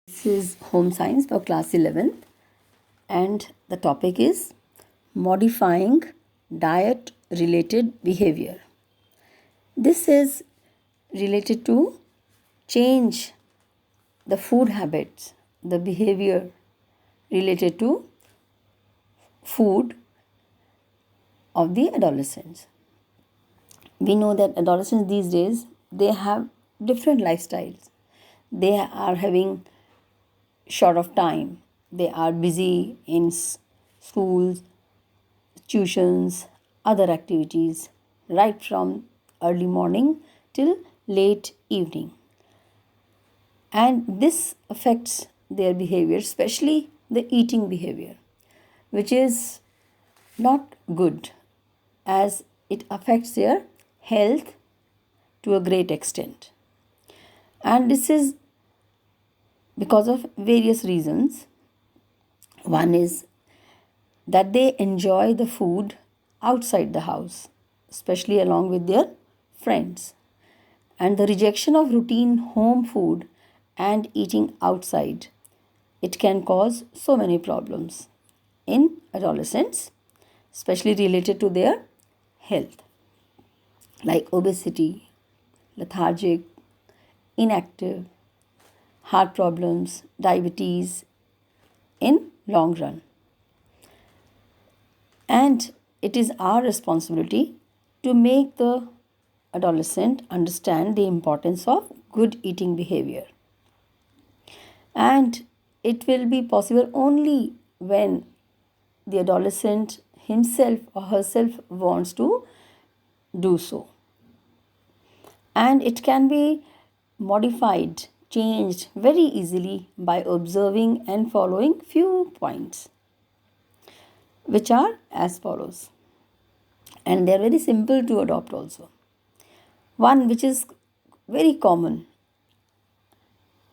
This is Home Science for class 11th, and the topic is modifying diet related behavior. This is related to change the food habits, the behavior related to food of the adolescents. We know that adolescents these days they have different lifestyles. They are having short of time. They are busy in schools, tuitions, other activities, right from early morning till late evening. And this affects their behavior, especially the eating behavior, which is not good as it affects their health to a great extent. And this is because of various reasons. One is that they enjoy the food outside the house, especially along with their friends. And the rejection of routine home food and eating outside, it can cause so many problems in adolescents, especially related to their health, like obesity, lethargic, inactive, heart problems, diabetes in long run. And it is our responsibility to make the adolescent understand the importance of good eating behavior. And it will be possible only when the adolescent himself or herself wants to do so. And it can be modified, changed very easily by observing and following few points, which are as follows. And they are very simple to adopt also. One which is very common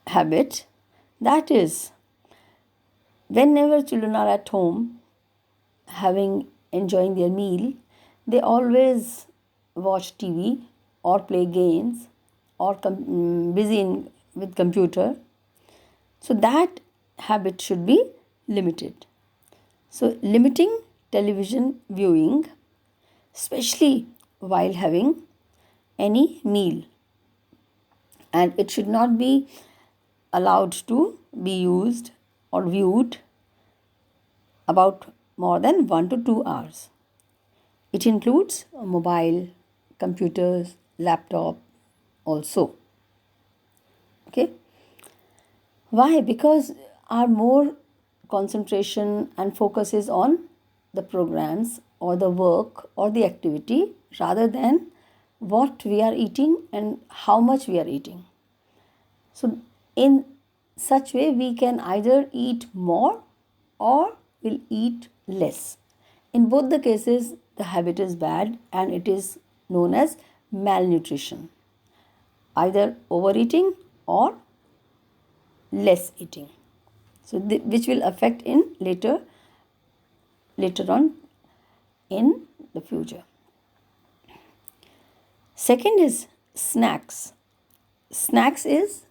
habit, that is whenever children are at home having enjoying their meal, they always watch TV or play games or busy with computer. So that habit should be limited. So limiting television viewing, especially while having any meal, and it should not be allowed to be used or viewed about more than 1 to 2 hours. It includes mobile, computers, laptop also. Okay? Why? Because our more concentration and focus is on the programs or the work or the activity rather than what we are eating and how much we are eating. So, in such way, we can either eat more or will eat less. In both the cases, the habit is bad and it is known as malnutrition, either overeating or less eating. So, which will affect in later on in the future. Second is snacks. Snacks is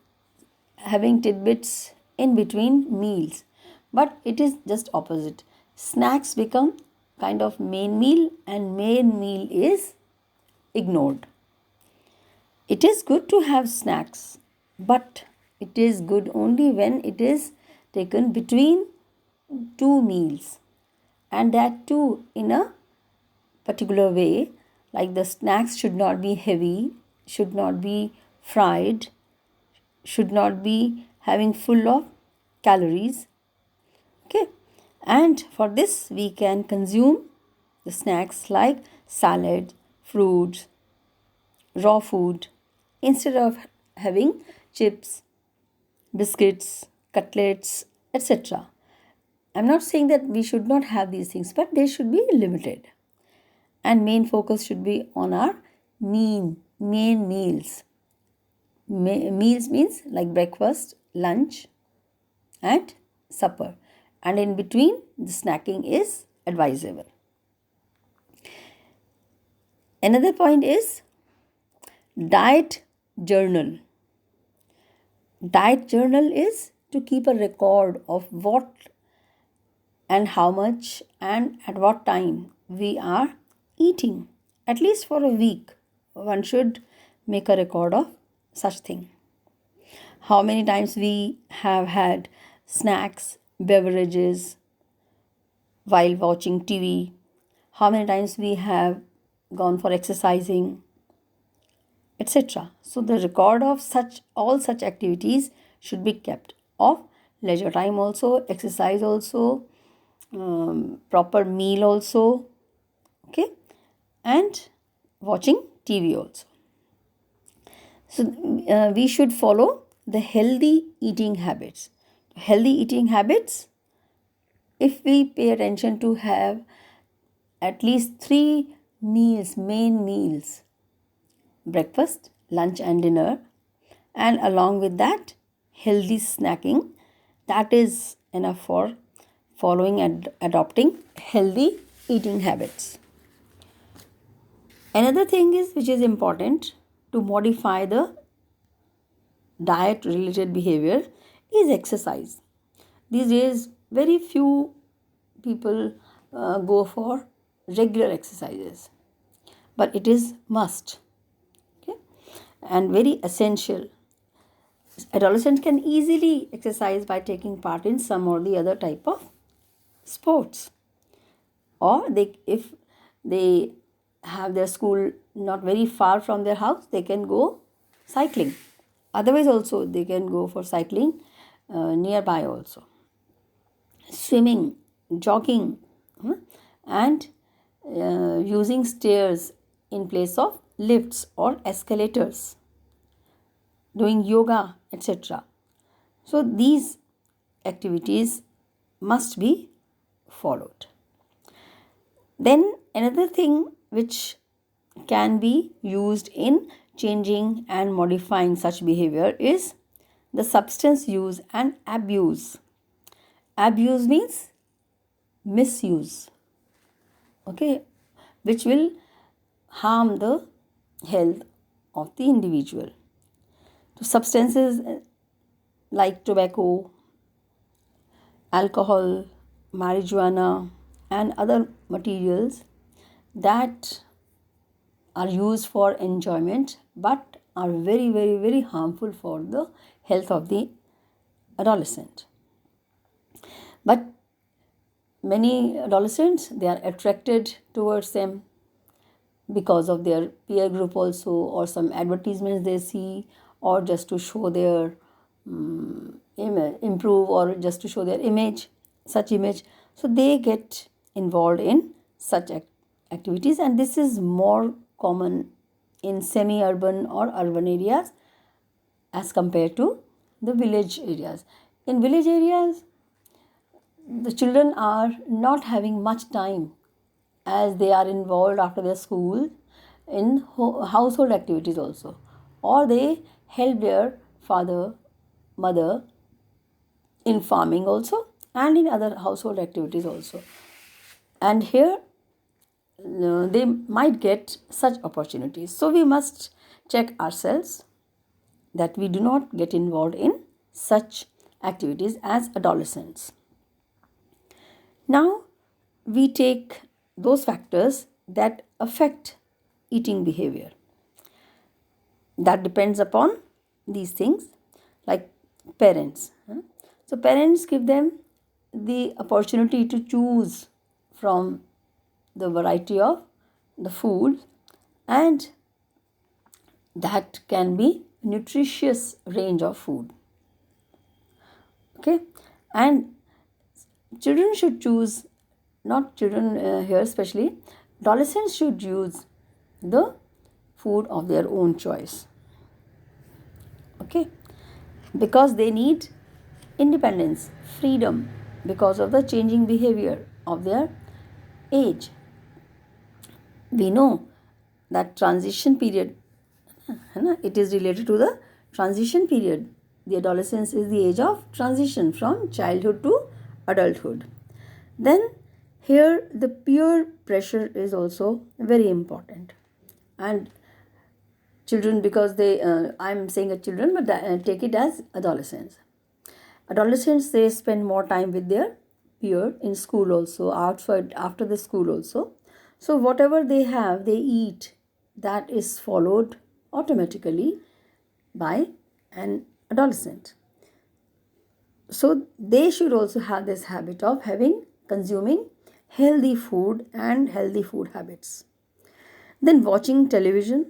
having tidbits in between meals, but it is just opposite. Snacks become kind of main meal and main meal is ignored. It is good to have snacks, but it is good only when it is taken between two meals, and that too in a particular way. Like the snacks should not be heavy, should not be fried, should not be having full of calories. Okay, and for this we can consume the snacks like salad, fruits, raw food instead of having chips, biscuits, cutlets, etc. I'm not saying that we should not have these things, but they should be limited. And main focus should be on our main meals. Meals means like breakfast, lunch, and supper. And in between, the snacking is advisable. Another point is diet journal. Diet journal is to keep a record of what and how much and at what time we are eating. At least for a week, one should make a record of such thing. How many times we have had snacks, beverages while watching TV, how many times we have gone for exercising, etc. So the record of such all such activities should be kept, of leisure time also, exercise also, proper meal also, okay, and watching TV also. So we should follow the healthy eating habits. Healthy eating habits, if we pay attention to have at least three meals, main meals: breakfast, lunch, and dinner, and along with that, healthy snacking, that is enough for following and adopting healthy eating habits. Another thing is which is important to modify the diet related behavior is exercise. These days, very few people go for regular exercises, but it is must, okay, and very essential. Adolescents can easily exercise by taking part in some or the other type of sports, or they, if they have their school not very far from their house, they can go cycling. Otherwise also they can go for cycling nearby also. Swimming, jogging, and using stairs in place of lifts or escalators, doing yoga, etc. So these activities must be followed. Then another thing which can be used in changing and modifying such behavior is the substance use and abuse. Abuse means misuse, okay, which will harm the health of the individual. So substances like tobacco, alcohol, marijuana, and other materials that are used for enjoyment but are very, very, very harmful for the health of the adolescent. But many adolescents, they are attracted towards them because of their peer group also, or some advertisements they see, or just to show their improve, or just to show their image, such image. So they get involved in such activities, and this is more common in semi-urban or urban areas as compared to the village areas. In village areas, the children are not having much time, as they are involved after their school in household activities also, or they help their father, mother in farming also, and in other household activities also. And here they might get such opportunities. So we must check ourselves that we do not get involved in such activities as adolescents. Now we take those factors that affect eating behavior. That depends upon these things, like parents. So parents give them the opportunity to choose from the variety of the food, and that can be nutritious range of food, okay. And children should choose, not children here especially, adolescents should use the food of their own choice, okay, because they need independence, freedom, because of the changing behavior of their age. We know that transition period, it is related to the transition period. The adolescence is the age of transition from childhood to adulthood. Then here the peer pressure is also very important. And children, because they I'm saying children, but take it as adolescents. Adolescents, they spend more time with their peer in school also, outside after the school also. So whatever they have, they eat. That is followed automatically by an adolescent. So they should also have this habit of consuming healthy food and healthy food habits. Then watching television,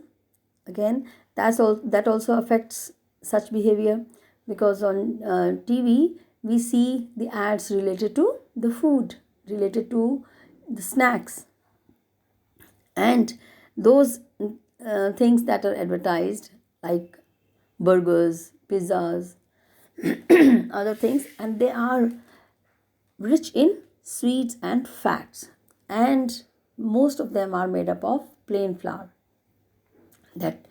again, that also affects such behavior, because on TV we see the ads related to the food, related to the snacks, and those things that are advertised, like burgers, pizzas, other things, and they are rich in sweets and fats, and most of them are made up of plain flour that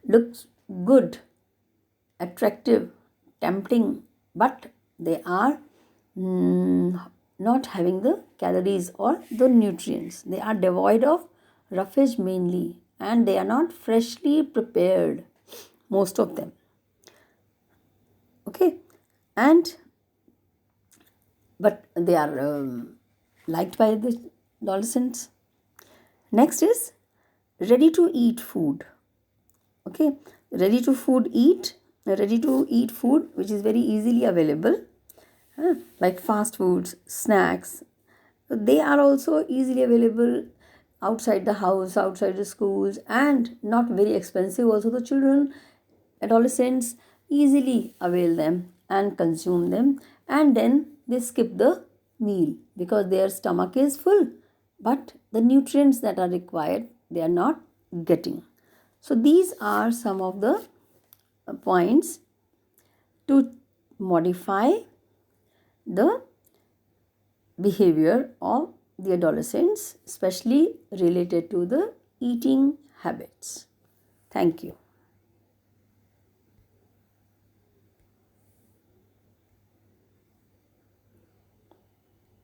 looks good, attractive, tempting, but they are not having the calories or the nutrients. They are devoid of roughage mainly, and they are not freshly prepared, most of them. Okay, and but they are liked by the adolescents. Next is ready to eat food. Okay, ready to eat food which is very easily available, like fast foods, snacks. They are also easily available outside the house, outside the schools, and not very expensive. Also, the children, adolescents easily avail them and consume them, and then they skip the meal because their stomach is full, but the nutrients that are required they are not getting. So, these are some of the points to modify the behavior of the adolescents, especially related to the eating habits. Thank you.